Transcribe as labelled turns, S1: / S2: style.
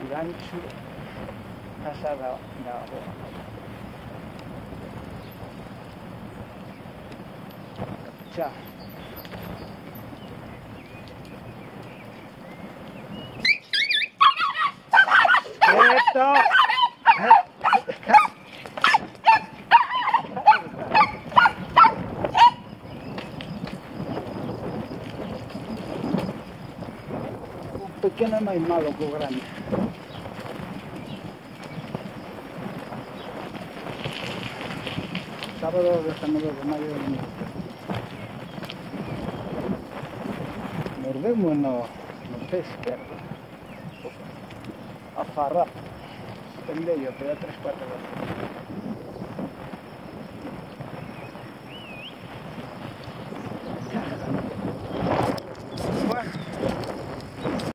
S1: gancho casa da boa. Xa. Quieto. O pequeno é máis malo que o grande. Sábado 19 de maio de 2013. Mordemos no pé esquerdo. A farrapa. Pendello, pero 3-4 veces.